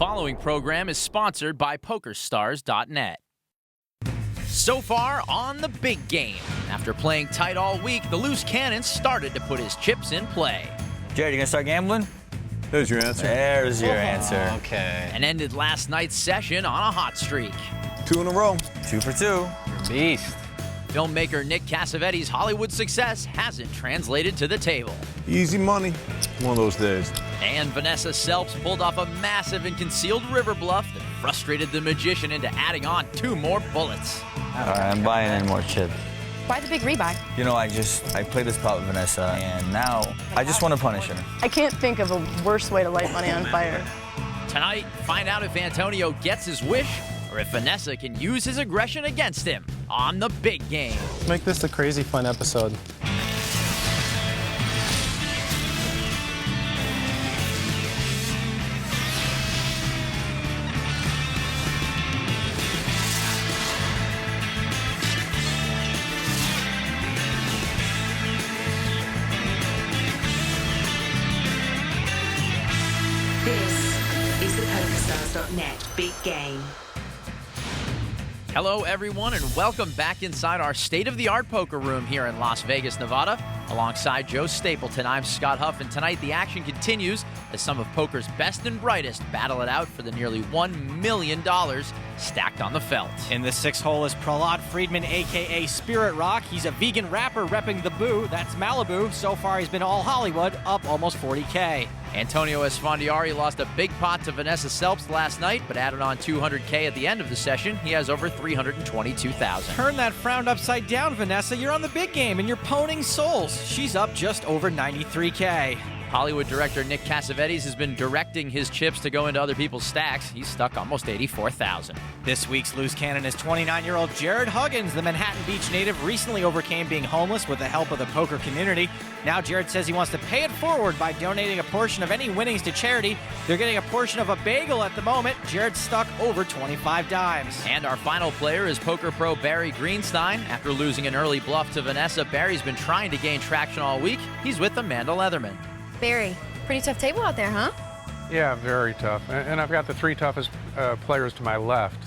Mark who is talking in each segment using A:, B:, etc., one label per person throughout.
A: following program is sponsored by PokerStars.net. So far on the big game, after playing tight all week, the Loose Cannon started to put his chips in play.
B: Jared, you gonna start gambling?
C: There's your answer.
B: There's your answer.
D: Okay.
A: And ended last night's session on a hot streak.
C: 2 in a row.
B: 2 for 2.
D: Beast.
A: Filmmaker Nick Cassavetes' Hollywood success hasn't translated to the table.
C: Easy money. One of those days.
A: And Vanessa Selps pulled off a massive and concealed river bluff that frustrated the magician into adding on 2 more bullets.
B: All right, I'm buying in more chips.
E: Why the big rebuy?
B: You know, I played this pot with Vanessa, and now I just want to punish her.
F: I can't think of a worse way to light money on fire.
A: Tonight, find out if Antonio gets his wish or if Vanessa can use his aggression against him on the big game.
G: Make this a crazy fun episode.
H: This is the PokerStars.net Big Game.
A: Hello, everyone, and welcome back inside our state-of-the-art poker room here in Las Vegas, Nevada. Alongside Joe Stapleton, I'm Scott Huff, and tonight the action continues as some of poker's best and brightest battle it out for the nearly $1 million stacked on the felt.
D: In the 6th hole is Prahlad Friedman, a.k.a. Spirit Rock. He's a vegan rapper repping the Boo. That's Malibu. So far, he's been all Hollywood, up almost 40K.
A: Antonio Esfandiari lost a big pot to Vanessa Selps last night, but added on $200K at the end of the session. He has over $322,000.
D: Turn that frown upside down, Vanessa. You're on the big game, and you're poning souls. She's up just over 93K.
A: Hollywood director Nick Cassavetes has been directing his chips to go into other people's stacks. He's stuck almost $84,000.
D: This week's loose cannon is 29-year-old Jared Huggins. The Manhattan Beach native recently overcame being homeless with the help of the poker community. Now Jared says he wants to pay it forward by donating a portion of any winnings to charity. They're getting a portion of a bagel at the moment. Jared's stuck over 25 dimes.
A: And our final player is poker pro Barry Greenstein. After losing an early bluff to Vanessa, Barry's been trying to gain traction all week. He's with Amanda Leatherman.
E: Barry, pretty tough table out there, huh?
I: Yeah, very tough. And I've got the 3 toughest players to my left.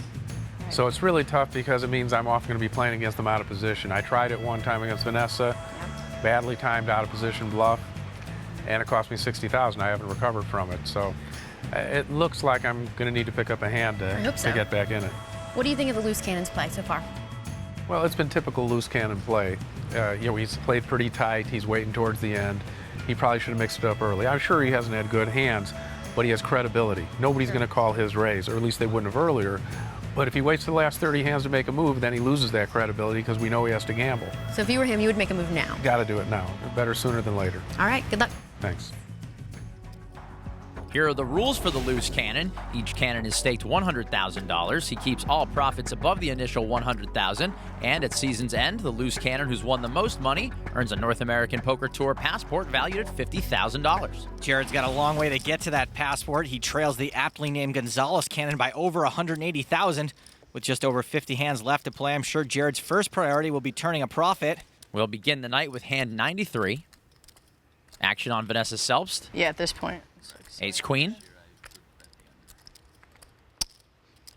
I: So it's really tough because it means I'm often going to be playing against them out of position. I tried it one time against Vanessa, badly timed out of position bluff, and it cost me $60,000. I haven't recovered from it. So it looks like I'm going to need to pick up a hand to get back in it.
E: What do you think of the loose cannons play so far?
I: Well, it's been typical loose cannon play. He's played pretty tight. He's waiting towards the end. He probably should have mixed it up early. I'm sure he hasn't had good hands, but he has credibility. Nobody's going to call his raise, or at least they wouldn't have earlier. But if he waits the last 30 hands to make a move, then he loses that credibility because we know he has to gamble.
E: So if you were him, you would make a move now.
I: Got to do it now. Better sooner than later.
E: All right, good luck.
I: Thanks.
A: Here are the rules for the loose cannon. Each cannon is staked $100,000. He keeps all profits above the initial $100,000. And at season's end, the loose cannon who's won the most money earns a North American Poker Tour passport valued at $50,000.
D: Jared's got a long way to get to that passport. He trails the aptly named Gonzalez cannon by over $180,000. With just over 50 hands left to play, I'm sure Jared's first priority will be turning a profit.
A: We'll begin the night with hand 93. Action on Vanessa Selps.
F: Yeah, at this point.
A: Ace Queen.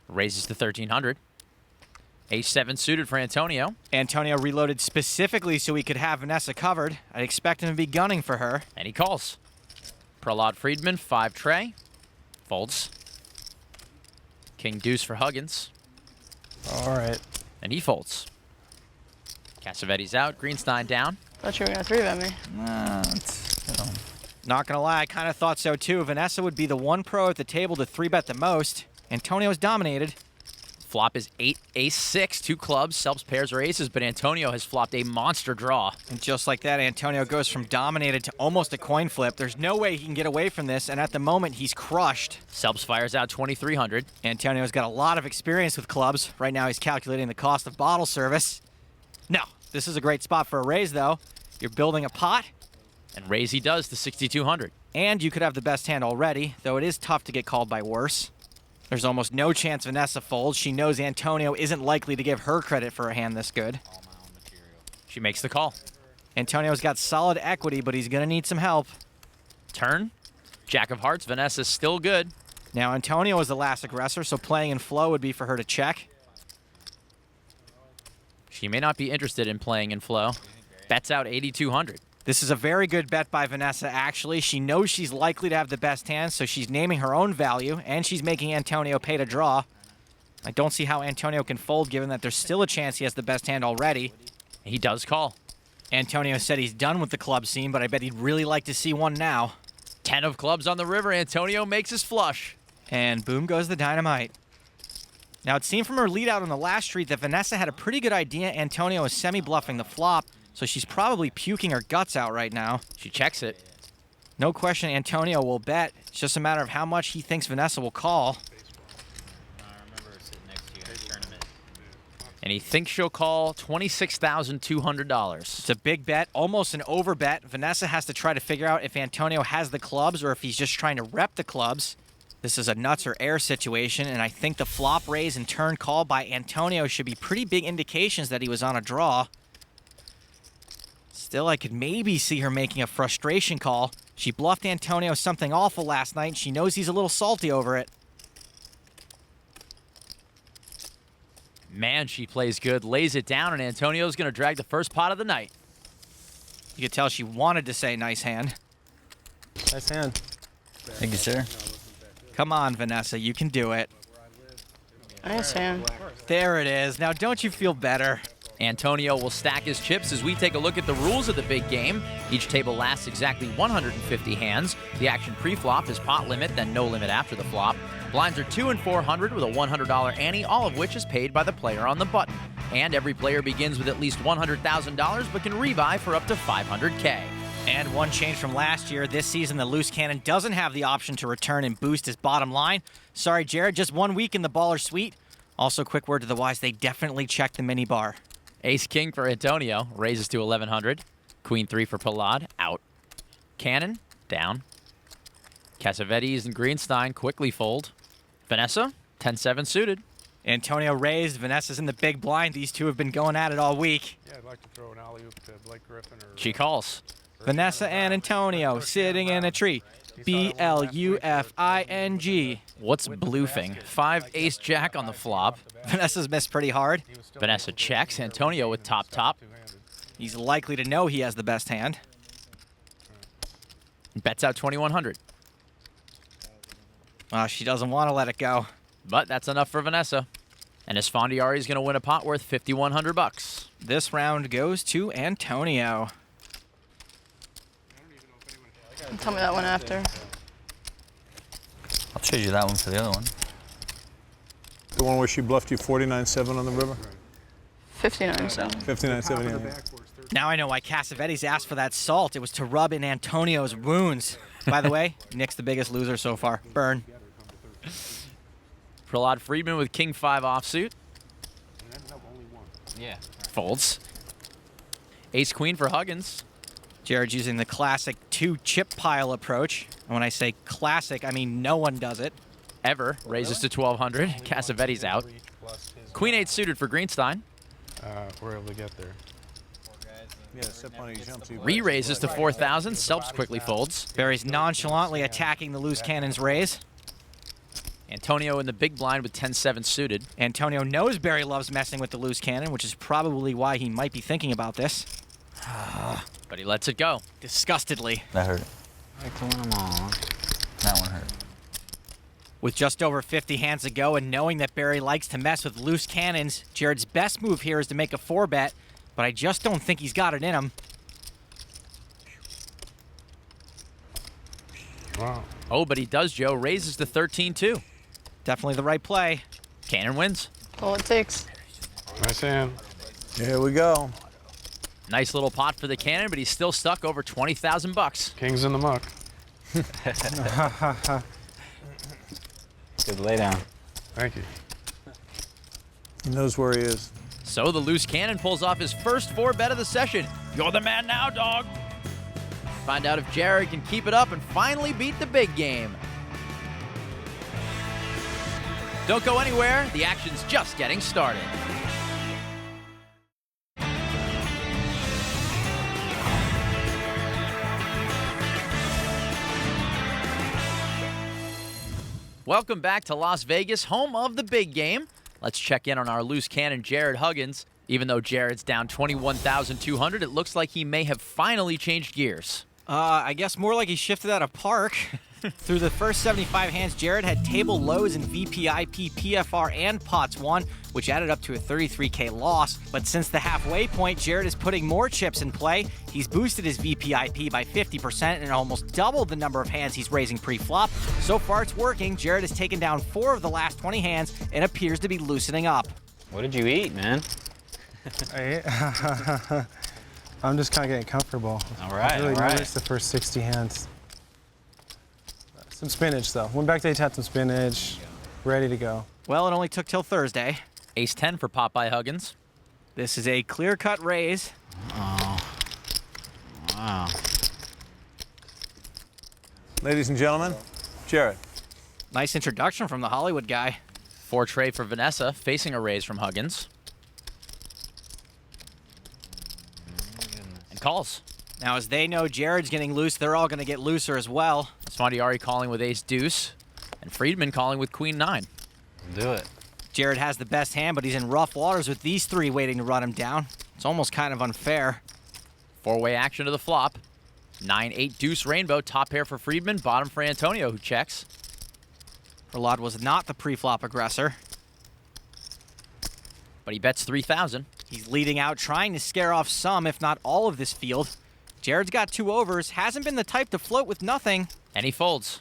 A: Raises to 1,300. Ace 7 suited for Antonio.
D: Antonio reloaded specifically so he could have Vanessa covered. I'd expect him to be gunning for her.
A: And he calls. Prahlad Friedman, 5 tray. Folds. King Deuce for Huggins.
G: All right.
A: And he folds. Cassavetes out. Greenstein down.
F: Thought you were going to 3-bet me.
D: Not gonna lie, I kind of thought so too. Vanessa would be the one pro at the table to 3-bet the most. Antonio's dominated.
A: Flop is 8, ace 6, 2 clubs. Selps pairs are aces, but Antonio has flopped a monster draw.
D: And just like that, Antonio goes from dominated to almost a coin flip. There's no way he can get away from this, and at the moment, he's crushed.
A: Selps fires out 2,300.
D: Antonio's got a lot of experience with clubs. Right now, he's calculating the cost of bottle service. No, this is a great spot for a raise, though. You're building a pot.
A: And raise he does to 6,200.
D: And you could have the best hand already, though it is tough to get called by worse. There's almost no chance Vanessa folds. She knows Antonio isn't likely to give her credit for a hand this good.
A: She makes the call.
D: Antonio's got solid equity, but he's going to need some help.
A: Turn. Jack of hearts. Vanessa's still good.
D: Now, Antonio is the last aggressor, so playing in flow would be for her to check.
A: She may not be interested in playing in flow. Bets out 8,200.
D: This is a very good bet by Vanessa, actually. She knows she's likely to have the best hand, so she's naming her own value, and she's making Antonio pay to draw. I don't see how Antonio can fold, given that there's still a chance he has the best hand already.
A: He does call.
D: Antonio said he's done with the club scene, but I bet he'd really like to see one now.
A: 10 of clubs on the river. Antonio makes his flush.
D: And boom goes the dynamite. Now, it seemed from her lead out on the last street that Vanessa had a pretty good idea Antonio is semi-bluffing the flop, so she's probably puking her guts out right now.
A: She checks it.
D: No question Antonio will bet. It's just a matter of how much he thinks Vanessa will call.
A: And he thinks she'll call $26,200.
D: It's a big bet, almost an over bet. Vanessa has to try to figure out if Antonio has the clubs or if he's just trying to rep the clubs. This is a nuts or air situation, and I think the flop raise and turn call by Antonio should be pretty big indications that he was on a draw. Still, I could maybe see her making a frustration call. She bluffed Antonio something awful last night, and she knows he's a little salty over it.
A: Man, she plays good, lays it down, and Antonio's going to drag the first pot of the night.
D: You could tell she wanted to say nice hand.
G: Nice hand.
B: Thank you, sir.
D: Come on, Vanessa, you can do it.
F: Nice hand.
D: There it is. Now, don't you feel better?
A: Antonio will stack his chips as we take a look at the rules of the big game. Each table lasts exactly 150 hands. The action pre-flop is pot limit, then no limit after the flop. Blinds are 2 and 400 with a $100 ante, all of which is paid by the player on the button. And every player begins with at least $100,000 but can rebuy for up to $500K.
D: And one change from last year, this season the loose cannon doesn't have the option to return and boost his bottom line. Sorry, Jared, just 1 week in the baller suite. Also, quick word to the wise, they definitely checked the mini bar.
A: Ace-king for Antonio, raises to 1,100. Queen-3 for Pilad, out. Cannon, down. Cassavetes and Greenstein quickly fold. Vanessa, 10-7 suited.
D: Antonio raised, Vanessa's in the big blind. These two have been going at it all week.
I: Yeah, I'd like to throw an alley-oop to Blake Griffin.
A: She calls.
D: Vanessa and Antonio sitting in a tree. B-L-U-F-I-N-G.
A: What's bluffing? 5 ace-jack on the flop.
D: Vanessa's missed pretty hard.
A: Vanessa checks. Antonio with top-top.
D: He's likely to know he has the best hand.
A: Bets out 2,100.
D: She doesn't want to let it go.
A: But that's enough for Vanessa. And Esfandiari is going to win a pot worth 5,100 bucks.
D: This round goes to Antonio.
F: Tell me that one after.
B: I'll trade you that one for the other one.
C: The one where she bluffed you 49-7 on the river?
F: 59-7.
C: 59-7, yeah.
D: Now I know why Cassavetes asked for that salt. It was to rub in Antonio's wounds. By the way, Nick's the biggest loser so far. Burn.
A: Prahlad Friedman with King-5 offsuit.
B: Yeah.
A: Folds. Ace-Queen for Huggins.
D: Jared's using the classic 2-chip pile approach. And when I say classic, I mean no one does it.
A: Ever raises to 1,200. Cassavetes out. Queen-8 suited for Greenstein.
I: We're able to get there.
C: Yeah, step on it, he jumps.
A: Re-raises to 4,000. Selps quickly folds.
D: Barry's nonchalantly attacking the loose cannon's raise.
A: Antonio in the big blind with 10-7 suited.
D: Antonio knows Barry loves messing with the loose cannon, which is probably why he might be thinking about this.
A: But he lets it go.
D: Disgustedly.
B: That hurt. That one hurt.
D: With just over 50 hands to go and knowing that Barry likes to mess with loose cannons, Jared's best move here is to make a 4-bet, but I just don't think he's got it in him.
I: Wow.
A: Oh, but he does, Joe. Raises to 13-2.
D: Definitely the right play.
A: Cannon wins.
F: All it takes.
I: Nice hand.
C: Here we go.
A: Nice little pot for the cannon, but he's still stuck over 20,000 bucks.
I: King's in the muck.
B: Good lay down.
I: Thank you.
C: He knows where he is.
A: So the loose cannon pulls off his first 4-bet of the session. You're the man now, dog. Find out if Jared can keep it up and finally beat the big game. Don't go anywhere. The action's just getting started. Welcome back to Las Vegas, home of the big game. Let's check in on our loose cannon, Jared Huggins. Even though Jared's down 21,200, it looks like he may have finally changed gears.
D: I guess more like he shifted out of park. Through the first 75 hands, Jared had table lows in VPIP, PFR, and pots won, which added up to a 33K loss. But since the halfway point, Jared is putting more chips in play. He's boosted his VPIP by 50% and almost doubled the number of hands he's raising pre-flop. So far, it's working. Jared has taken down 4 of the last 20 hands and appears to be loosening up.
J: What did you eat, man?
G: I'm just kind of getting comfortable.
J: All right,
G: I really
J: all right.
G: noticed the first 60 hands. Some spinach, though. Went back to tapped some spinach. Ready to go.
D: Well, it only took till Thursday.
A: Ace-10 for Popeye Huggins.
D: This is a clear-cut raise.
J: Oh. Wow.
C: Ladies and gentlemen, Jared.
D: Nice introduction from the Hollywood guy.
A: 4 tray for Vanessa, facing a raise from Huggins. And calls.
D: Now, as they know Jared's getting loose, they're all going to get looser as well.
A: Smandiari calling with ace-deuce, and Friedman calling with queen-9.
J: Do it.
D: Jared has the best hand, but he's in rough waters with these 3 waiting to run him down. It's almost kind of unfair.
A: 4-way action to the flop. 9-8 deuce rainbow, top pair for Friedman, bottom for Antonio, who checks.
D: Prahlad was not the pre-flop aggressor.
A: But he bets 3,000.
D: He's leading out, trying to scare off some, if not all of this field. Jared's got 2 overs, hasn't been the type to float with nothing.
A: And he folds.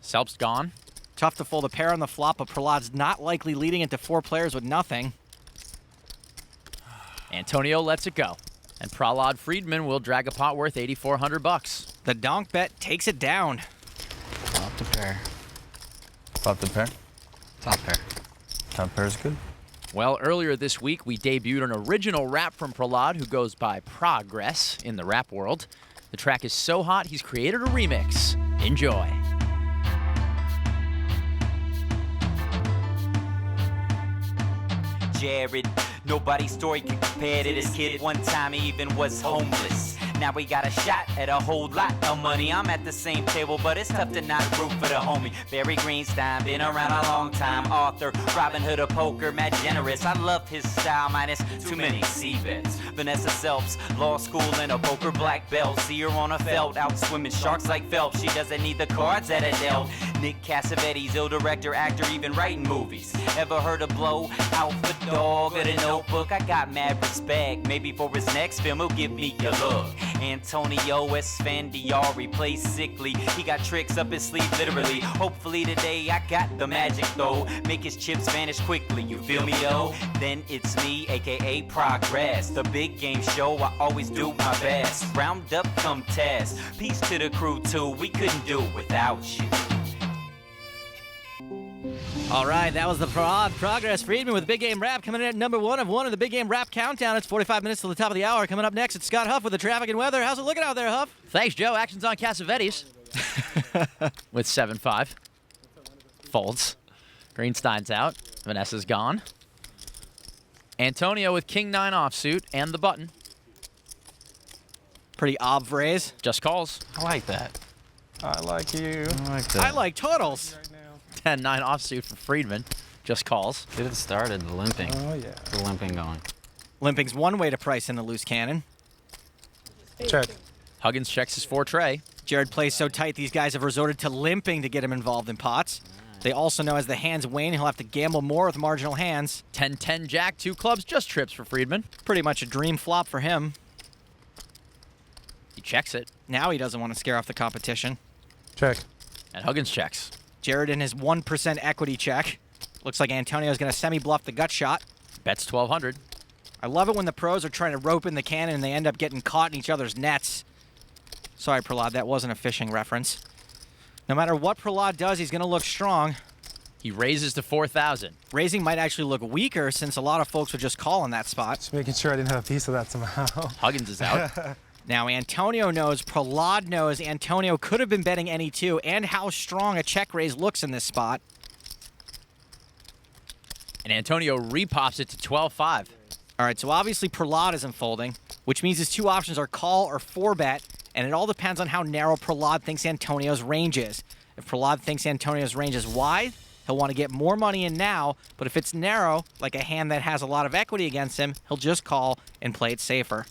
A: Selp's gone.
D: Tough to fold a pair on the flop, but Prahlad's not likely leading into 4 players with nothing.
A: Antonio lets it go. And Prahlad Friedman will drag a pot worth $8,400.
D: The donk bet takes it down.
J: Flop the pair.
B: Flop the pair.
J: Top pair.
B: Top pair is good.
A: Well, earlier this week, we debuted an original rap from Prahlad, who goes by Progress in the rap world. The track is so hot, he's created a remix. Enjoy.
K: Jared, nobody's story can compare to this kid. One time he even was homeless. Now we got a shot at a whole lot of money. I'm at the same table, but it's tough to not root for the homie. Barry Greenstein, been around a long time. Author, Robin Hood of poker, mad generous. I love his style, minus too many C-bets. Vanessa Selps, law school and a poker black belt. See her on a felt, out swimming sharks like Phelps. She doesn't need the cards that are dealt. Nick Cassavetes, ill director, actor, even writing movies. Ever heard of Blow? Out for Dog or The Notebook? I got mad respect. Maybe for his next film, he'll give me a look. Antonio Esfandiari plays sickly. He got tricks up his sleeve, literally. Hopefully today I got the magic though. Make his chips vanish quickly, you feel me though? Then it's me, aka Progress. The big game show, I always do my best. Round up, come test. Peace to the crew too, we couldn't do it without you.
D: All right, that was the Progress. Friedman with Big Game Rap coming in at number 1 of the Big Game Rap Countdown. It's 45 minutes till the top of the hour. Coming up next, it's Scott Huff with the traffic and weather. How's it looking out there, Huff?
A: Thanks, Joe. Action's on Cassavetes with 7-5. Folds. Greenstein's out. Vanessa's gone. Antonio with King-9 offsuit and the button.
D: Pretty obv raise.
A: Just calls.
J: I like that.
G: I like you.
J: I like that.
D: I like totals.
A: 10-9 offsuit for Friedman. Just calls.
J: Get it started, the limping.
G: Oh, yeah.
J: The limping going.
D: Limping's one way to price in the loose cannon.
G: Check.
A: Huggins checks his 4 tray.
D: Jared plays so tight, these guys have resorted to limping to get him involved in pots. They also know as the hands wane, he'll have to gamble more with marginal hands.
A: 10-10 jack, 2 clubs, just trips for Friedman.
D: Pretty much a dream flop for him.
A: He checks it.
D: Now he doesn't want to scare off the competition.
G: Check.
A: And Huggins checks.
D: Jared in his 1% equity check. Looks like Antonio's going to semi-bluff the gut shot.
A: Bets 1,200.
D: I love it when the pros are trying to rope in the cannon and they end up getting caught in each other's nets. Sorry, Prahlad, that wasn't a fishing reference. No matter what Prahlad does, he's going to look strong.
A: He raises to 4,000.
D: Raising might actually look weaker since a lot of folks would just call in that spot.
G: Just making sure I didn't have a piece of that somehow.
A: Huggins is out.
D: Now, Antonio knows, Prahlad knows, Antonio could have been betting any 2 and how strong a check raise looks in this spot.
A: And Antonio repops it to 12-5.
D: All right, so obviously Prahlad isn't folding, which means his 2 options are call or 4-bet, and it all depends on how narrow Prahlad thinks Antonio's range is. If Prahlad thinks Antonio's range is wide, he'll want to get more money in now, but if it's narrow, like a hand that has a lot of equity against him, he'll just call and play it safer.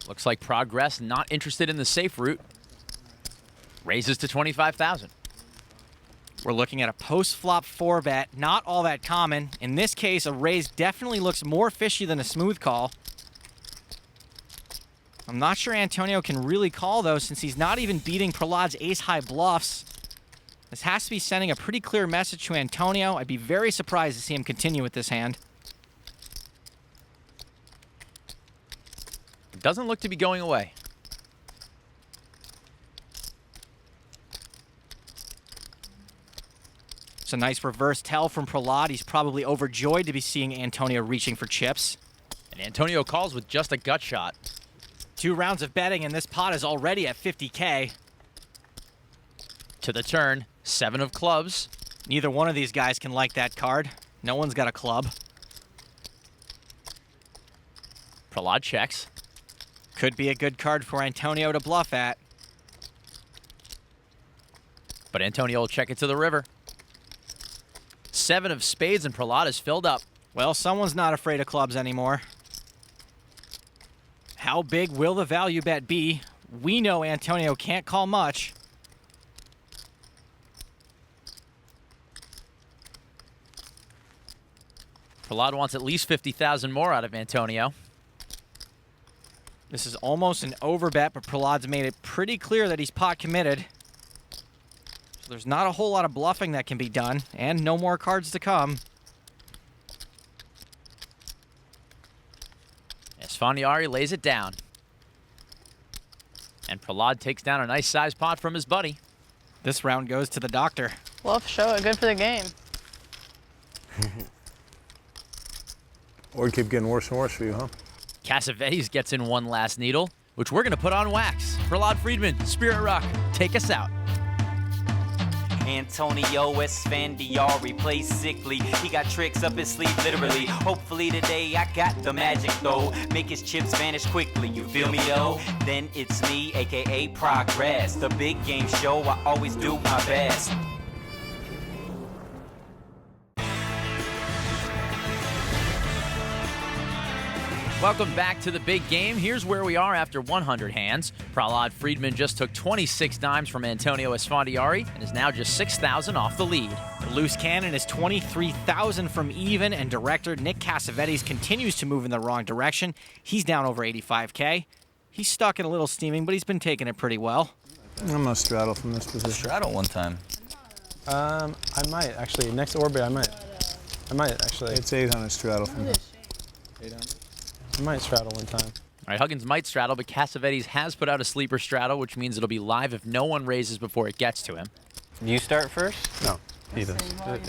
A: Looks like Progress not interested in the safe route. Raises to 25,000.
D: We're looking at a post-flop 4-bet, not all that common. In this case, a raise definitely looks more fishy than a smooth call. I'm not sure Antonio can really call, though, since he's not even beating Prahlad's ace-high bluffs. This has to be sending a pretty clear message to Antonio. I'd be very surprised to see him continue with this hand.
A: It doesn't look to be going away.
D: It's a nice reverse tell from Prahlad. He's probably overjoyed to be seeing Antonio reaching for chips.
A: And Antonio calls with just a gut shot.
D: 2 rounds of betting, and this pot is already at 50K.
A: To the turn, 7 of clubs.
D: Neither one of these guys can like that card. No one's got a club.
A: Prahlad checks.
D: Could be a good card for Antonio to bluff at.
A: But Antonio will check it to the river. 7 of spades and Prahlad is filled up.
D: Well, someone's not afraid of clubs anymore. How big will the value bet be? We know Antonio can't call much.
A: Prahlad wants at least 50,000 more out of Antonio.
D: This is almost an overbet, but Prahlad's made it pretty clear that he's pot committed. So there's not a whole lot of bluffing that can be done, and no more cards to come.
A: Esfandiari lays it down. And Prahlad takes down a nice sized pot from his buddy.
D: This round goes to the doctor.
F: Bluff, show it. Good for the game.
C: Or keep getting worse and worse for you, huh?
A: Cassavetes gets in one last needle, which we're going to put on wax. Prahlad Friedman, Spirit Rock, take us out.
K: Antonio Esfandiari plays sickly. He got tricks up his sleeve, literally. Hopefully today I got the magic though. Make his chips vanish quickly, you feel me though? Then it's me, aka Progress. The big game show, I always do my best.
A: Welcome back to the big game. Here's where we are after 100 hands. Prahlad Friedman just took 26 dimes from Antonio Esfandiari and is now just 6,000 off the lead.
D: The loose cannon is 23,000 from even, and director Nick Cassavetes continues to move in the wrong direction. He's down over 85K. He's stuck in a little steaming, but he's been taking it pretty well.
C: I'm going to straddle from this position.
B: Straddle one time.
G: I might, actually. Next orbit, I might. Actually.
C: It's 800 straddle from this.
G: 800. I might straddle one time.
A: All right, Huggins might straddle, but Cassavetes has put out a sleeper straddle, which means it'll be live if no one raises before it gets to him.
J: You start first?
I: No, he does.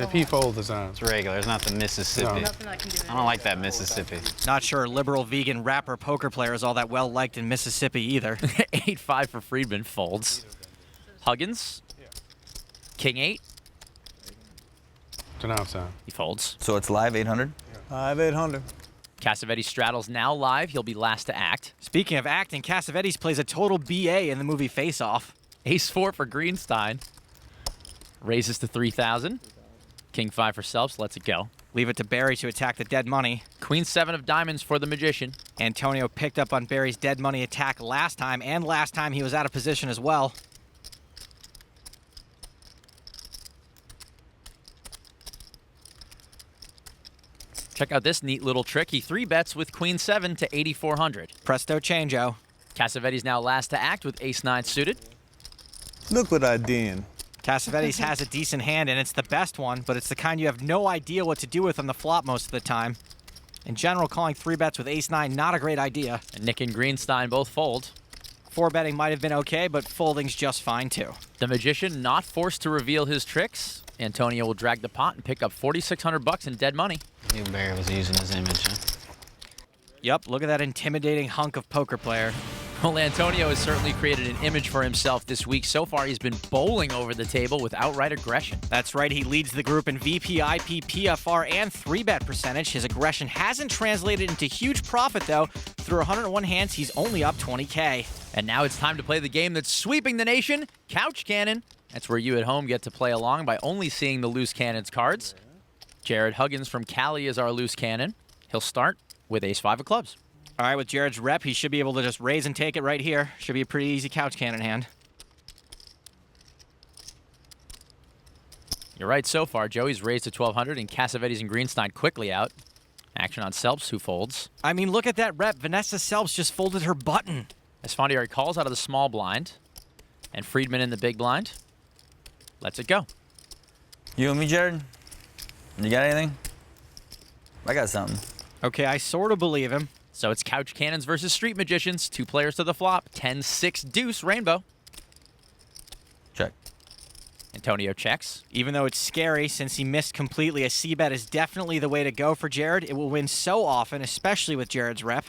I: If he folds, it's on.
J: It's regular. It's not the Mississippi.
I: No.
J: I don't like that Mississippi.
D: Not sure liberal vegan rapper poker player is all that well liked in Mississippi either.
A: 8-5 for Friedman folds. Huggins, King 8.
I: So now it's on.
A: He folds.
B: So it's live 800?
C: 800.
A: Cassavetes straddles now live. He'll be last to act.
D: Speaking of acting, Cassavetes plays a total BA in the movie Face Off.
A: Ace-4 for Greenstein. Raises to 3,000. King-5 for Selps. Lets it go.
D: Leave it to Barry to attack the dead money.
A: Queen-7 of diamonds for the Magician.
D: Antonio picked up on Barry's dead money attack last time, and last time he was out of position as well.
A: Check out this neat little trick. He 3-bets with Queen-7 to 8,400.
D: Presto changeo.
A: Cassavetes now last to act with Ace-9 suited.
C: Look what I did.
D: Cassavetes has a decent hand, and it's the best one, but it's the kind you have no idea what to do with on the flop most of the time. In general, calling 3-bets with Ace-9, not a great idea.
A: And Nick and Greenstein both fold.
D: 4-betting might have been okay, but folding's just fine too.
A: The Magician not forced to reveal his tricks. Antonio will drag the pot and pick up 4,600 bucks in dead money.
J: I knew Barry was using his image, huh?
D: Yep, look at that intimidating hunk of poker player.
A: Well, Antonio has certainly created an image for himself this week. So far, he's been bowling over the table with outright aggression.
D: That's right. He leads the group in VPIP, PFR, and 3-bet percentage. His aggression hasn't translated into huge profit, though. Through 101 hands, he's only up 20K.
A: And now it's time to play the game that's sweeping the nation, Couch Cannon. That's where you at home get to play along by only seeing the loose cannon's cards. Jared Huggins from Cali is our loose cannon. He'll start with ace-5 of clubs.
D: All right, with Jared's rep, he should be able to just raise and take it right here. Should be a pretty easy couch cannon hand.
A: You're right so far. Joey's raised to 1,200, and Cassavetes and Greenstein quickly out. Action on Selps, who folds.
D: I mean, look at that rep. Vanessa Selps just folded her button.
A: Esfandiari calls out of the small blind, and Friedman in the big blind. Lets it go.
B: You and me, Jared? You got anything? I got something.
D: Okay, I sort of believe him.
A: So it's Couch Cannons versus Street Magicians. 2 players to the flop. 10-6 deuce rainbow.
B: Check.
A: Antonio checks.
D: Even though it's scary, since he missed completely, a C-bet is definitely the way to go for Jared. It will win so often, especially with Jared's rep.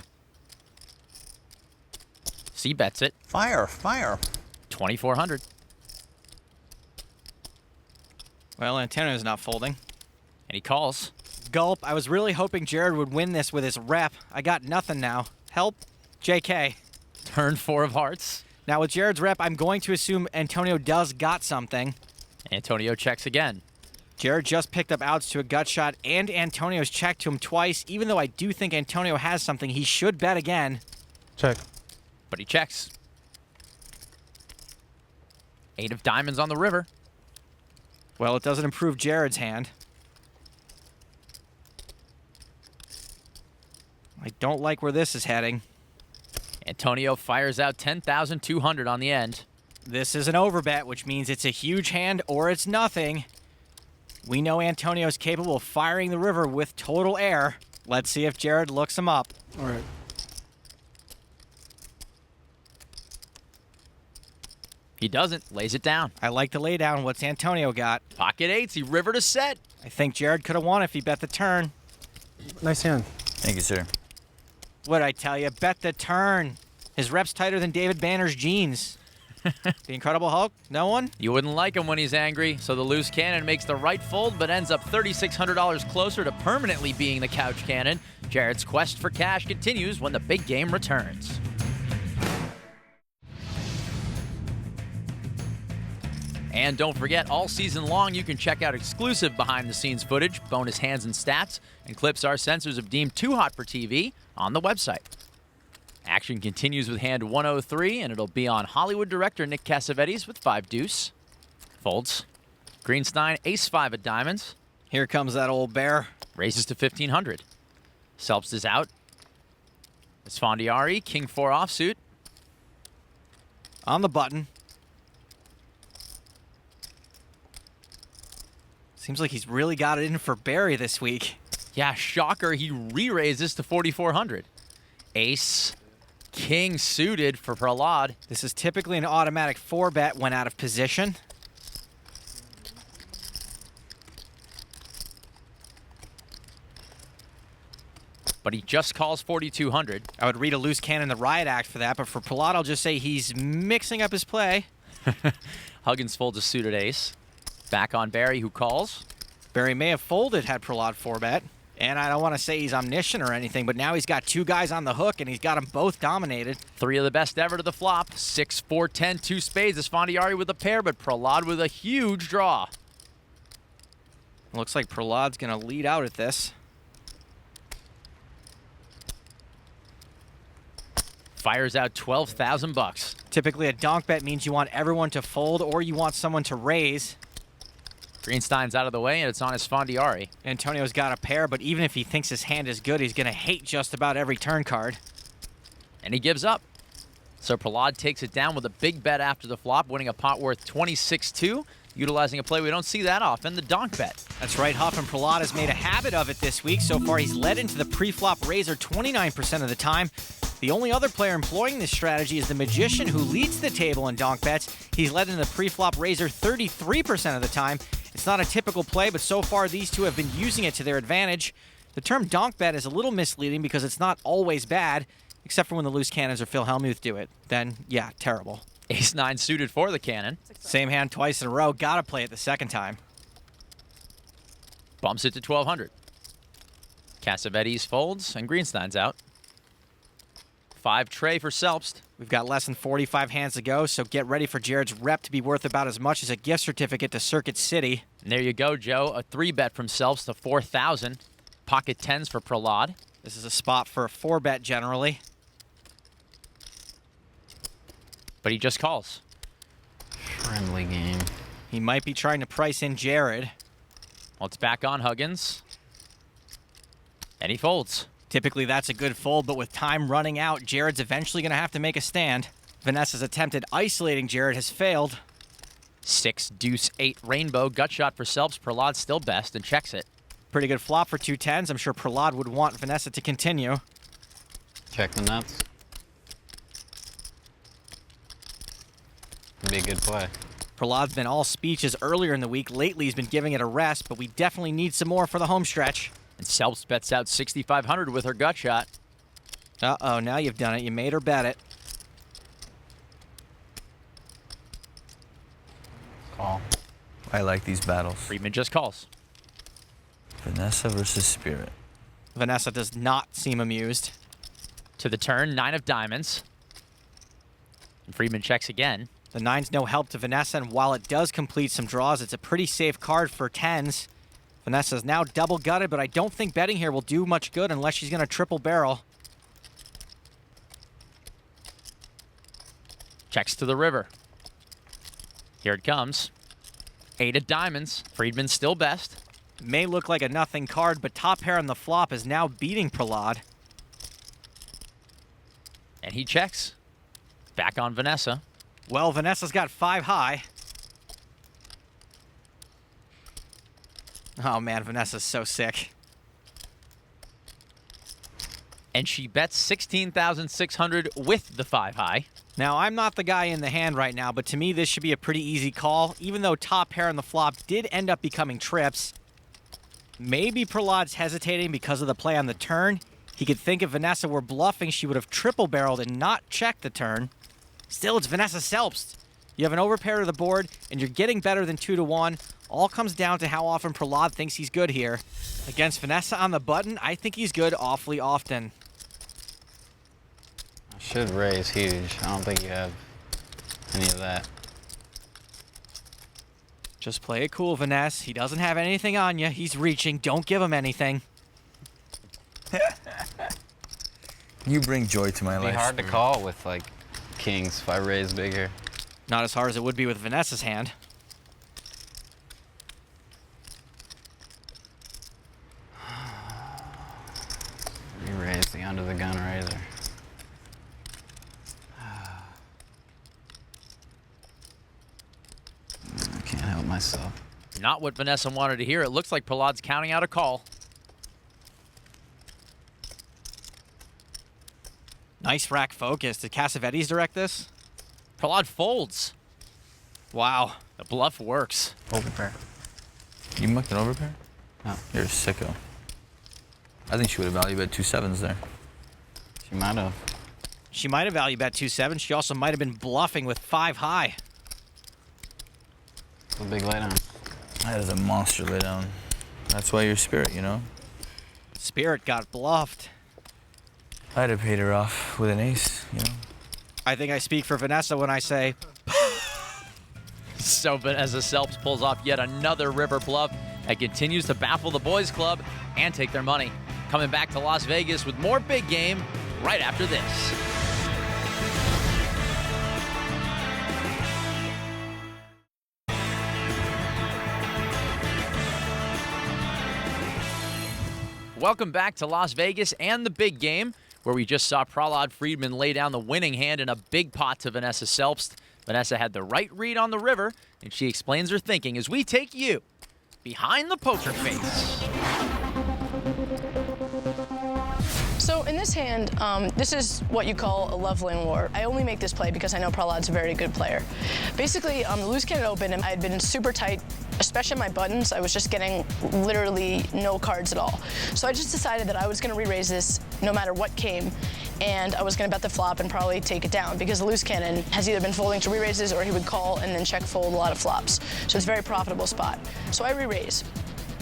A: C bets it.
C: Fire, fire.
A: 2,400.
D: Well, Antonio's not folding.
A: And he calls.
D: Gulp. I was really hoping Jared would win this with his rep. I got nothing now. Help. JK.
A: Turn 4 of hearts.
D: Now with Jared's rep, I'm going to assume Antonio does got something.
A: Antonio checks again.
D: Jared just picked up outs to a gut shot, and Antonio's checked to him twice. Even though I do think Antonio has something, he should bet again.
G: Check.
A: But he checks. 8 of diamonds on the river.
D: Well, it doesn't improve Jared's hand. I don't like where this is heading.
A: Antonio fires out 10,200 on the end.
D: This is an overbet, which means it's a huge hand or it's nothing. We know Antonio's capable of firing the river with total air. Let's see if Jared looks him up.
G: All right.
A: He doesn't. Lays it down.
D: I like the laydown. What's Antonio got?
A: Pocket 8s. He rivered a set.
D: I think Jared could have won if he bet the turn.
G: Nice hand.
B: Thank you, sir.
D: What'd I tell you? Bet the turn. His rep's tighter than David Banner's jeans. The Incredible Hulk? No one?
A: You wouldn't like him when he's angry, so the loose cannon makes the right fold, but ends up $3,600 closer to permanently being the couch cannon. Jared's quest for cash continues when the big game returns. And don't forget, all season long, you can check out exclusive behind-the-scenes footage, bonus hands and stats, and clips our censors have deemed too hot for TV on the website. Action continues with hand 103, and it'll be on Hollywood director Nick Cassavetes with 5 deuce. Folds. Greenstein, ace-5 of diamonds.
D: Here comes that old bear.
A: Raises to 1,500. Selps is out. Esfandiari, king 4 offsuit.
D: On the button. Seems like he's really got it in for Barry this week.
A: Yeah, shocker, he re-raises to 4,400. Ace, king suited for Prahlad.
D: This is typically an automatic 4-bet when out of position.
A: But he just calls 4,200.
D: I would read a loose cannon the riot act for that, but for Prahlad, I'll just say he's mixing up his play.
A: Huggins folds a suited ace. Back on Barry, who calls.
D: Barry may have folded had Prahlad 4-bet. And I don't want to say he's omniscient or anything, but now he's got 2 guys on the hook, and he's got them both dominated.
A: 3 of the best ever to the flop. 6, 4, 10, 2 spades. Esfandiari with a pair, but Prahlad with a huge draw.
D: Looks like Prahlad's going to lead out at this.
A: Fires out 12,000 bucks.
D: Typically, a donk bet means you want everyone to fold or you want someone to raise.
A: Greenstein's out of the way, and it's on Esfandiari.
D: Antonio's got a pair, but even if he thinks his hand is good, he's going to hate just about every turn card.
A: And he gives up. So Prahlad takes it down with a big bet after the flop, winning a pot worth 26-2, utilizing a play we don't see that often, the donk bet.
D: That's right, Huff, and Prahlad has made a habit of it this week. So far, he's led into the pre-flop razor 29% of the time. The only other player employing this strategy is the Magician, who leads the table in donk bets. He's led in the pre-flop razor 33% of the time. It's not a typical play, but so far these two have been using it to their advantage. The term donk bet is a little misleading because it's not always bad. except for when the loose cannons or Phil Hellmuth do it. Then, yeah, terrible.
A: Ace-9 suited for the cannon.
D: Same hand twice in a row. Gotta play it the second time.
A: Bumps it to 1200. Cassavetes folds, and Greenstein's out. 5 tray for Selbst.
D: We've got less than 45 hands to go, so get ready for Jared's rep to be worth about as much as a gift certificate to Circuit City.
A: And there you go, Joe. A 3-bet from Selbst to 4,000. Pocket 10s for Prahlad.
D: This is a spot for a 4-bet generally.
A: But he just calls.
J: Friendly game.
D: He might be trying to price in Jared.
A: Well, it's back on Huggins. And he folds.
D: Typically that's a good fold, but with time running out, Jared's eventually going to have to make a stand. Vanessa's attempt at isolating Jared has failed.
A: 6 deuce 8 rainbow. Gut shot for Selbst. Prahlad still best and checks it.
D: Pretty good flop for 2 10s. I'm sure Prahlad would want Vanessa to continue.
J: Check the nuts. Be a good play.
D: Prahlad's been all speeches earlier in the week. Lately he's been giving it a rest, but we definitely need some more for the home stretch.
A: And Selbst bets out 6,500 with her gut shot.
D: Uh-oh, now you've done it. You made her bet it.
J: Call.
B: I like these battles.
A: Friedman just calls.
B: Vanessa versus Spirit.
D: Vanessa does not seem amused.
A: To the turn, 9 of diamonds. And Friedman checks again.
D: The 9's no help to Vanessa, and while it does complete some draws, it's a pretty safe card for 10s. Vanessa's now double gutted, but I don't think betting here will do much good unless she's going to triple barrel.
A: Checks to the river. Here it comes. 8 of diamonds. Friedman still best.
D: May look like a nothing card, but top pair on the flop is now beating Prahlad.
A: And he checks. Back on Vanessa.
D: Well, Vanessa's got 5 high. Oh man, Vanessa's so sick.
A: And she bets 16,600 with the 5 high.
D: Now, I'm not the guy in the hand right now, but to me this should be a pretty easy call, even though top pair on the flop did end up becoming trips. Maybe Prahlad's hesitating because of the play on the turn. He could think if Vanessa were bluffing, she would have triple barreled and not checked the turn. Still, it's Vanessa Selbst. You have an overpair to the board, and you're getting better than 2 to 1. All comes down to how often Prahlad thinks he's good here. Against Vanessa on the button, I think he's good awfully often.
J: I should raise huge. I don't think you have any of that.
D: Just play it cool, Vanessa. He doesn't have anything on you. He's reaching. Don't give him anything.
B: You bring joy to my
J: It'd
B: life.
J: be hard to call with, like, kings if I raise bigger.
D: Not as hard as it would be with Vanessa's hand.
J: You raise the under the gun razor. I can't help myself.
A: Not what Vanessa wanted to hear. It looks like Prahlad's counting out a call.
D: Nice rack focus. Did Cassavetes direct this?
A: Prahlad folds.
D: Wow.
A: The bluff works.
J: Overpair.
B: You mucked an overpair?
J: No.
B: You're a sicko. I think she would have value bet 2 7s there.
J: She might have.
D: She might have value bet 2 7. She also might have been bluffing with 5 high.
J: A big laydown.
B: That is a monster laydown. That's why you're Spirit, you know?
D: Spirit got bluffed.
B: I'd have paid her off with an ace, you know?
D: I think I speak for Vanessa when I say,
A: So Vanessa Selbst pulls off yet another river bluff and continues to baffle the boys club and take their money. Coming back to Las Vegas with more big game right after this. Welcome back to Las Vegas and the big game, where we just saw Prahlad Friedman lay down the winning hand in a big pot to Vanessa Selbst. Vanessa had the right read on the river, and she explains her thinking as we take you behind the poker face.
F: So in this hand, this is what you call a love lane war. I only make this play because I know Prahlad's a very good player. Basically, the Loose Cannon Open, I had been super tight, especially on my buttons. I was just getting literally no cards at all. So I just decided that I was going to re-raise this no matter what came. and I was going to bet the flop and probably take it down because the loose cannon has either been folding to re-raises or he would call and then check fold a lot of flops. So it's a very profitable spot. So I re-raise.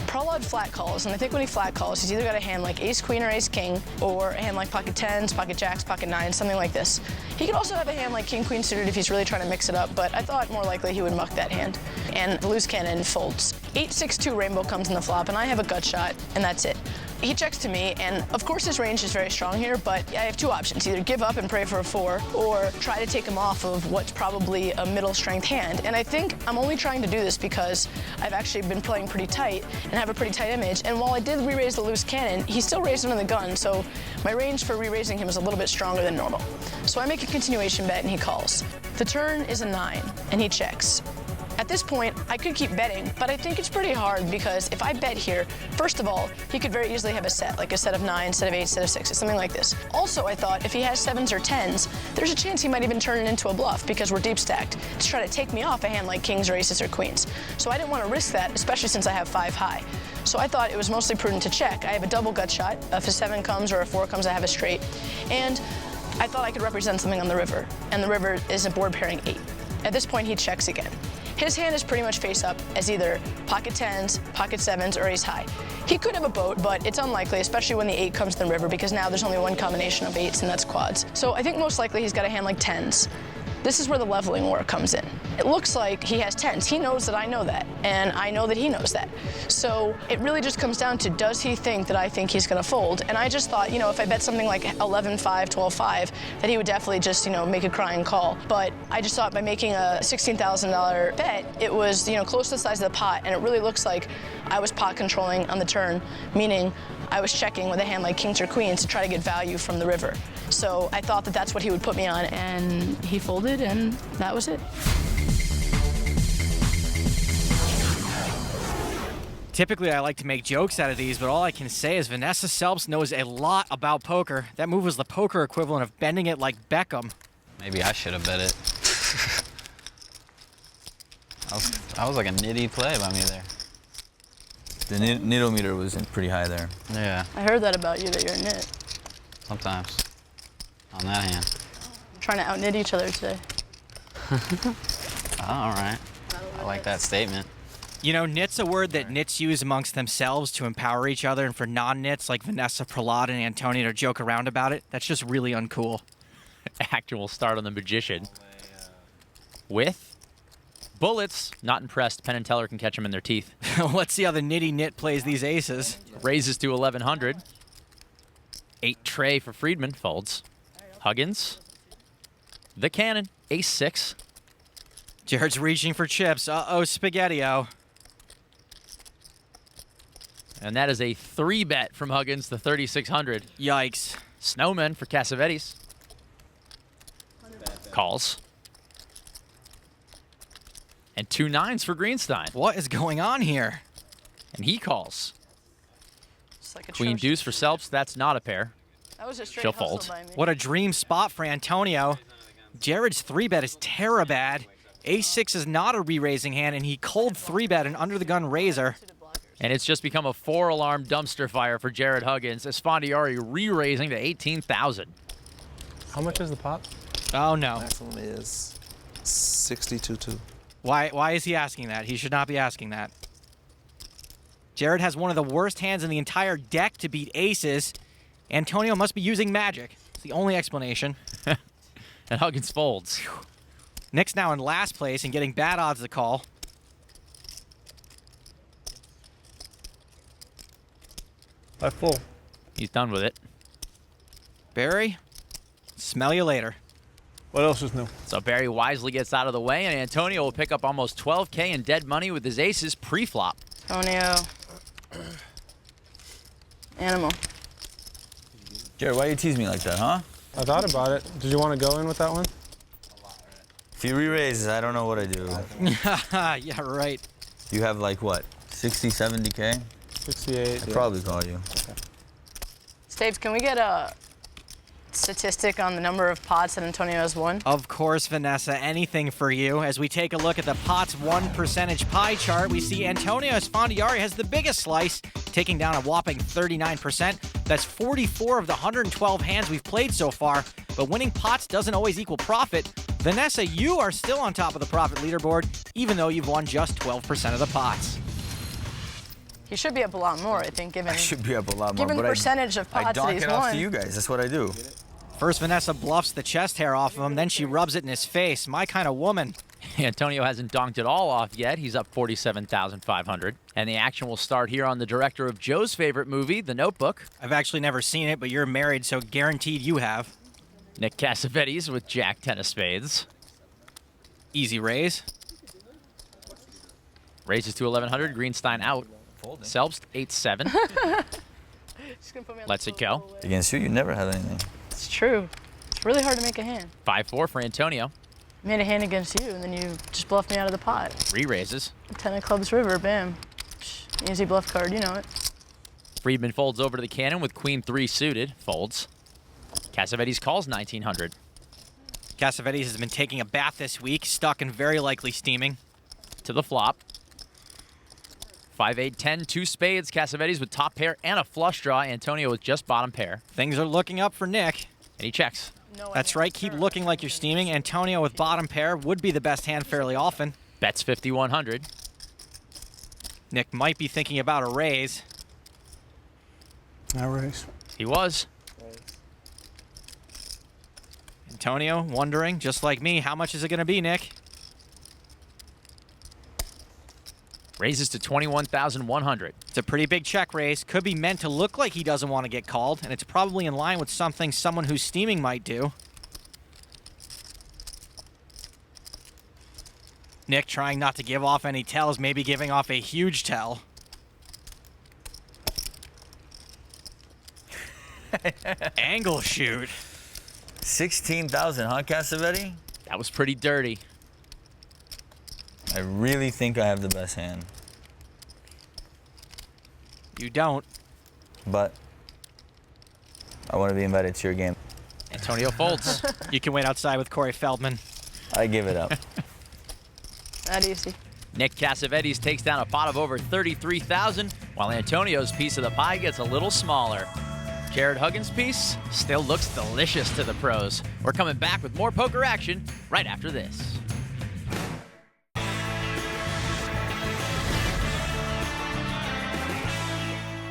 F: Prahlad flat calls, and I think when he flat calls, he's either got a hand like ace queen or ace king, or a hand like pocket tens, pocket jacks, pocket nines, something like this. He could also have a hand like king queen suited if he's really trying to mix it up, but I thought more likely he would muck that hand. And the loose cannon folds. 8-6-2 rainbow comes in the flop, and I have a gut shot, and that's it. He checks to me, and of course his range is very strong here, but I have two options. Either give up and pray for a 4, or try to take him off of what's probably a middle strength hand. And I think I'm only trying to do this because I've actually been playing pretty tight and have a pretty tight image. And while I did re-raise the loose cannon, he still raised under the gun, so my range for re-raising him is a little bit stronger than normal. So I make a continuation bet and he calls. The turn is a 9, and he checks. At this point, I could keep betting, but I think it's pretty hard because if I bet here, first of all, he could very easily have a set, like a set of 9, set of 8, set of 6, something like this. Also, I thought if he has 7s or 10s, there's a chance he might even turn it into a bluff because we're deep stacked to try to take me off a hand like kings or aces or queens. So I didn't want to risk that, especially since I have 5 high. So I thought it was mostly prudent to check. I have a double gut shot. If a 7 comes or a 4 comes, I have a straight. And I thought I could represent something on the river, and the river is a board pairing 8. At this point, he checks again. His hand is pretty much face up as either pocket 10s, pocket 7s, or ace high. He could have a boat, but it's unlikely, especially when the 8 comes to the river, because now there's only one combination of 8s, and that's quads. So I think most likely he's got a hand like 10s. This is where the leveling war comes in. It looks like he has 10s. He knows that I know that, and I know that he knows that. So it really just comes down to, does he think that I think he's gonna fold? And I just thought, if I bet something like 11-5, 12-5, that he would definitely just, make a crying call. But I just thought by making a $16,000 bet, it was, close to the size of the pot, and it really looks like I was pot controlling on the turn, meaning I was checking with a hand like kings or queens to try to get value from the river. So I thought that that's what he would put me on, and he folded, and that was it.
D: Typically, I like to make jokes out of these, but all I can say is Vanessa Selbst knows a lot about poker. That move was the poker equivalent of bending it like Beckham.
J: Maybe I should have bet it. That was like a nitty play by me there.
B: The needle meter was pretty high there.
J: Yeah.
F: I heard that about you, that you're a nit.
J: Sometimes. On that hand.
F: Trying to out-knit each other today.
J: All right. I like that statement.
D: Nit's a word that nits use amongst themselves to empower each other, and for non-nits like Vanessa, Prahlad, and Antonio to joke around about it, that's just really uncool.
A: Action will start on the Magician. With bullets. Not impressed. Penn and Teller can catch them in their teeth.
D: Let's see how the nitty nit plays these aces.
A: Raises to 1100. 8 tray for Friedman. Folds. Huggins. The cannon. Ace-6.
D: Jared's reaching for chips. Uh-oh, Spaghetti-O.
A: And that is a 3-bet from Huggins to 3,600.
D: Yikes.
A: Snowman for Cassavetes. Calls. And 2 9s for Greenstein.
D: What is going on here?
A: And he calls.
F: Like
A: Queen deuce for Selbst. That's not a pair.
F: That was a straight
A: She'll
F: hustle
A: fold.
F: by me.
D: What a dream spot for Antonio. Jared's 3-bet is terabad. Ace-6 is not a re-raising hand, and he cold 3-bet an under-the-gun razor.
A: And it's just become a 4-alarm dumpster fire for Jared Huggins. Esfandiari re-raising to 18,000.
G: How much is the pot?
D: Oh, no.
L: Maximum is 62.2.
D: Why is he asking that? He should not be asking that. Jared has one of the worst hands in the entire deck to beat aces. Antonio must be using magic. It's the only explanation.
A: And Huggins folds.
D: Nick's now in last place and getting bad odds to call.
C: I full.
A: He's done with it.
D: Barry, smell you later.
C: What else is new?
A: So Barry wisely gets out of the way, and Antonio will pick up almost 12K in dead money with his aces pre-flop.
F: Antonio. Animal.
B: Jared, why you tease me like that, huh?
G: I thought about it. Did you want to go in with that one?
B: If he re-raises, I don't know what I do.
D: Yeah, right.
B: You have like what, 60, 70K?
G: 68.
B: I'd probably call you.
F: Staves, can we get a statistic on the number of pots that Antonio has won?
D: Of course, Vanessa, anything for you. As we take a look at the pot's 1% pie chart, we see Antonio Esfandiari has the biggest slice, taking down a whopping 39%. That's 44 of the 112 hands we've played so far, but winning pots doesn't always equal profit. Vanessa, you are still on top of the profit leaderboard, even though you've won just 12% of the pots.
F: He should be up a lot more, I think, given
B: I should be up a lot more.
F: given the
B: but
F: percentage of
B: I
F: pots that
B: donk
F: he's
B: it off
F: won.
B: to you guys. That's what I do.
D: First, Vanessa bluffs the chest hair off of him, then she rubs it in his face. My kind of woman.
A: Antonio hasn't donked it all off yet. He's up 47,500. And the action will start here on the director of Joe's favorite movie, The Notebook.
D: I've actually never seen it, but you're married, so guaranteed you have.
A: Nick Cassavetes with Jack 10 of spades.
D: Easy raise.
A: Raises to 1,100. Greenstein out. Selbst 8-7. Lets it go.
B: Against you, you never have anything.
F: It's true. It's really hard to make a hand.
A: 5-4 for Antonio.
F: Made a hand against you, and then you just bluffed me out of the pot.
A: Re-raises.
F: 10 of clubs river, bam. Easy bluff card, you know it.
A: Friedman folds over to the cannon with Queen 3 suited. Folds. Cassavetes calls 1,900.
D: Cassavetes has been taking a bath this week, stuck and very likely steaming.
A: To the flop. 5-8-10, 2 spades. Cassavetes with top pair and a flush draw. Antonio with just bottom pair.
D: Things are looking up for Nick.
A: And he checks.
D: That's right, keep looking like you're steaming. Antonio with bottom pair would be the best hand fairly often.
A: Bets 5,100.
D: Nick might be thinking about a raise.
C: Not raise.
A: He was.
D: Antonio wondering, just like me, how much is it going to be, Nick?
A: Raises to 21,100.
D: It's a pretty big check raise. Could be meant to look like he doesn't want to get called, and it's probably in line with something someone who's steaming might do. Nick trying not to give off any tells, maybe giving off a huge tell. Angle shoot.
B: 16,000, huh, Cassavetes?
A: That was pretty dirty.
B: I really think I have the best hand.
D: You don't.
B: But I want to be invited to your game.
A: Antonio folds.
D: You can wait outside with Corey Feldman.
B: I give it up.
F: That easy.
A: Nick Cassavetes takes down a pot of over 33,000, while Antonio's piece of the pie gets a little smaller. Jared Huggins' piece still looks delicious to the pros. We're coming back with more poker action right after this.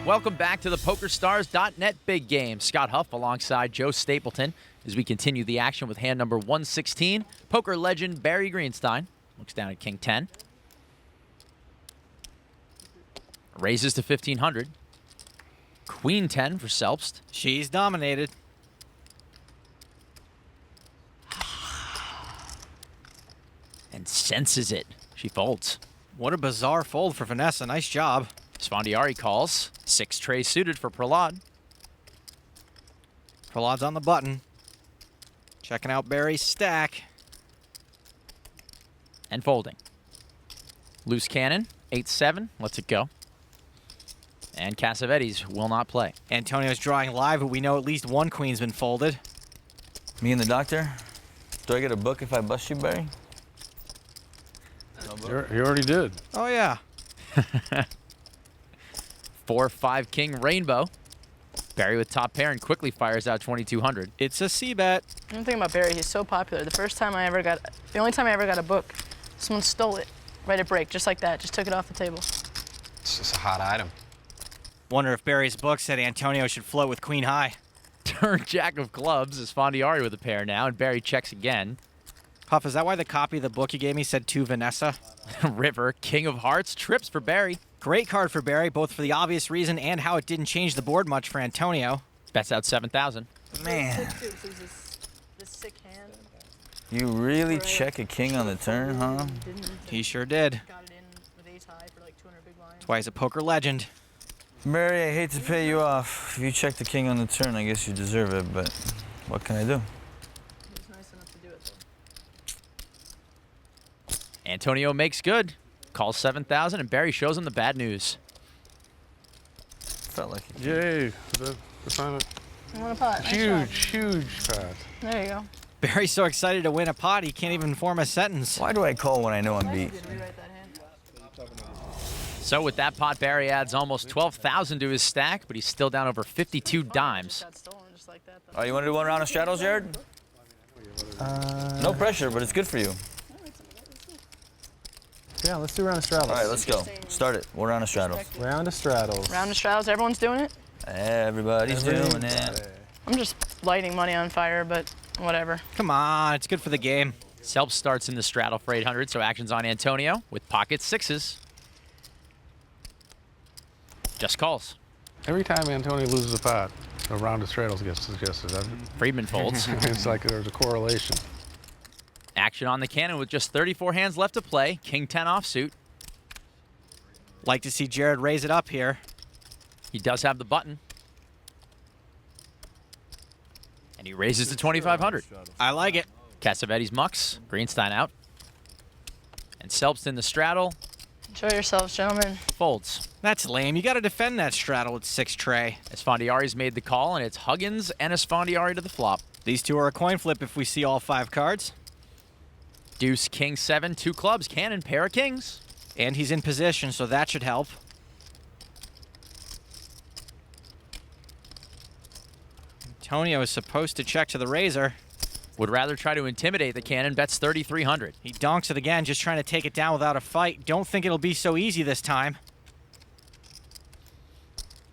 A: Welcome back to the PokerStars.net Big Game. Scott Huff alongside Joe Stapleton as we continue the action with hand number 116. Poker legend Barry Greenstein looks down at King 10. Raises to 1,500. Queen 10 for Selbst.
D: She's dominated.
A: And senses it. She folds.
D: What a bizarre fold for Vanessa. Nice job.
A: Esfandiari calls. 6 trays suited for Prahlad.
D: Prahlad's on the button. Checking out Barry's stack.
A: And folding. Loose cannon. 8-7. Lets it go. And Cassavetes will not play.
D: Antonio's drawing live, but we know at least one queen's been folded.
B: Me and the doctor? Do I get a book if I bust you, Barry?
I: You already did.
D: Oh, yeah.
A: 4-5 king rainbow. Barry with top pair and quickly fires out 2,200.
D: It's a C-bet.
F: One thing about Barry, he's so popular. The only time I ever got a book, someone stole it right at break, just like that. Just took it off the table.
J: It's just a hot item.
D: Wonder if Barry's book said Antonio should float with queen high.
A: Turn jack of clubs. Esfandiari with a pair now, and Barry checks again.
D: Huff, is that why the copy of the book you gave me said to Vanessa?
A: River, king of hearts, trips for Barry.
D: Great card for Barry, both for the obvious reason and how it didn't change the board much for Antonio.
A: Bets out 7,000.
B: Man.
F: This sick hand.
B: You really check a king on the turn, huh?
D: He sure did.
F: Got it in with ace high for like 200 big blinds.
D: That's why he's a poker legend.
B: Barry, I hate to pay you off. If you check the king on the turn, I guess you deserve it, but what can I do?
F: He was nice enough to do it, though.
A: Antonio makes good. Calls 7,000, and Barry shows him the bad news.
B: Felt like it.
I: Yay. The final.
F: I want a pot. Nice job.
I: Huge pot.
F: There you go.
D: Barry's so excited to win a pot, he can't even form a sentence.
B: Why do I call when I know I'm beat?
A: So with that pot, Barry adds almost 12,000 to his stack, but he's still down over 52 dimes.
B: Oh, you want to do one round of straddles, Jared? No pressure, but it's good for you.
G: Yeah, let's do a round of straddles.
B: All right, let's go. Start it. One round of straddles.
G: Round of straddles.
F: Round of straddles. Everyone's doing it?
B: Everybody's doing it.
F: I'm just lighting money on fire, but whatever.
D: Come on, it's good for the game.
A: Selp starts in the straddle for 800, so action's on Antonio with pocket sixes. Just calls.
I: Every time Antonio loses a pot, a round of straddles gets suggested.
A: Friedman folds.
I: It's like there's a correlation.
A: Action on the cannon with just 34 hands left to play. King 10 offsuit.
D: Like to see Jared raise it up here.
A: He does have the button. And he raises to 2,500.
D: I like it.
A: Cassavetes mucks. Greenstein out. And Selp's in the straddle.
F: Enjoy yourselves, gentlemen.
A: Folds.
D: That's lame. You got to defend that straddle with 6 tray.
A: Esfandiari's made the call, and it's Huggins and Esfandiari to the flop.
D: These two are a coin flip if we see all 5 cards.
A: Deuce, king 7, 2 clubs, cannon, pair of kings.
D: And he's in position, so that should help. Antonio is supposed to check to the razor.
A: Would rather try to intimidate the cannon, bets 3,300.
D: He donks it again, just trying to take it down without a fight. Don't think it'll be so easy this time.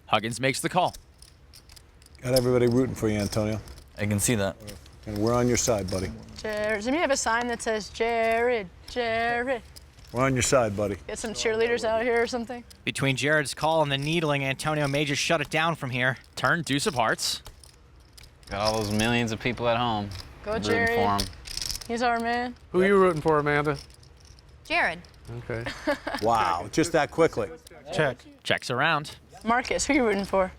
A: Huggins makes the call.
C: Got everybody rooting for you, Antonio.
B: I can see that.
C: And we're on your side, buddy.
F: Jared, does anybody have a sign that says Jared, Jared?
C: We're on your side, buddy.
F: Get some cheerleaders out here or something?
D: Between Jared's call and the needling, Antonio may just shut it down from here.
A: Turn, deuce of hearts.
J: Got all those millions of people at home.
F: Go,
J: rooting
F: Jared.
J: for him.
F: He's our man.
I: Who are you rooting for, Amanda?
E: Jared.
I: Okay.
C: Wow, just that quickly.
G: Check.
A: Checks around.
F: Marcus, who are you rooting for?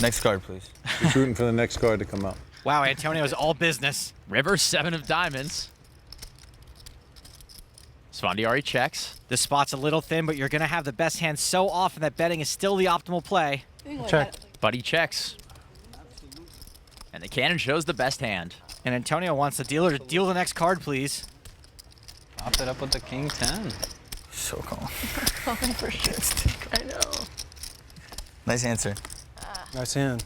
B: Next card, please.
C: He's rooting for the next card to come out.
D: Wow, Antonio's all business.
A: River, 7 of diamonds. Sfandiari checks.
D: This spot's a little thin, but you're going to have the best hand so often that betting is still the optimal play.
G: Check.
A: Buddy checks. And the cannon shows the best hand.
D: And Antonio wants the dealer to deal the next card, please.
J: Popped it up with the king 10.
B: So calm.
F: Calling for shit. I know.
B: Nice answer.
G: Nice hand.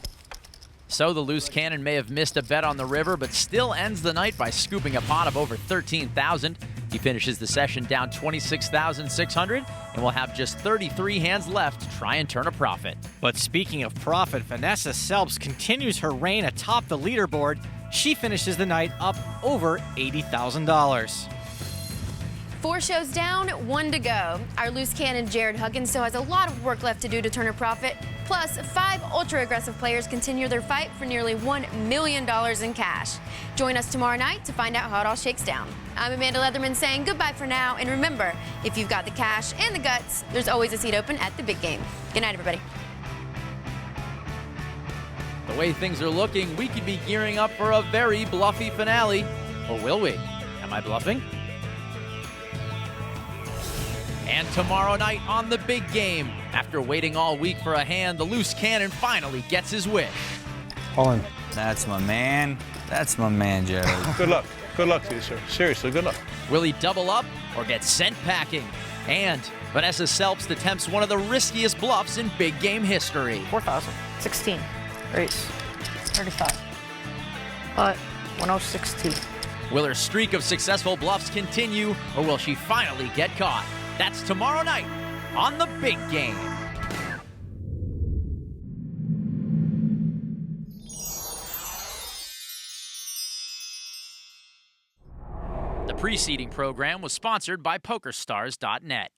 A: So the loose cannon may have missed a bet on the river, but still ends the night by scooping a pot of over 13,000. He finishes the session down 26,600 and will have just 33 hands left to try and turn a profit.
D: But speaking of profit, Vanessa Selps continues her reign atop the leaderboard. She finishes the night up over $80,000.
E: 4 shows down, 1 to go. Our loose cannon Jared Huggins still has a lot of work left to do to turn a profit. Plus, 5 ultra-aggressive players continue their fight for nearly $1 million in cash. Join us tomorrow night to find out how it all shakes down. I'm Amanda Leatherman saying goodbye for now, and remember, if you've got the cash and the guts, there's always a seat open at the big game. Good night, everybody.
A: The way things are looking, we could be gearing up for a very bluffy finale. Or will we? Am I bluffing? And tomorrow night on the big game, after waiting all week for a hand, the loose cannon finally gets his wish.
G: All in.
B: That's my man. That's my man, Jared.
C: Good luck. Good luck to you, sir. Seriously, good luck.
A: Will he double up or get sent packing? And Vanessa Selps attempts one of the riskiest bluffs in big game history.
F: 4,000. 16. Race. 35. But 106.2.
A: Will her streak of successful bluffs continue, or will she finally get caught? That's tomorrow night on the big game. The preceding program was sponsored by PokerStars.net.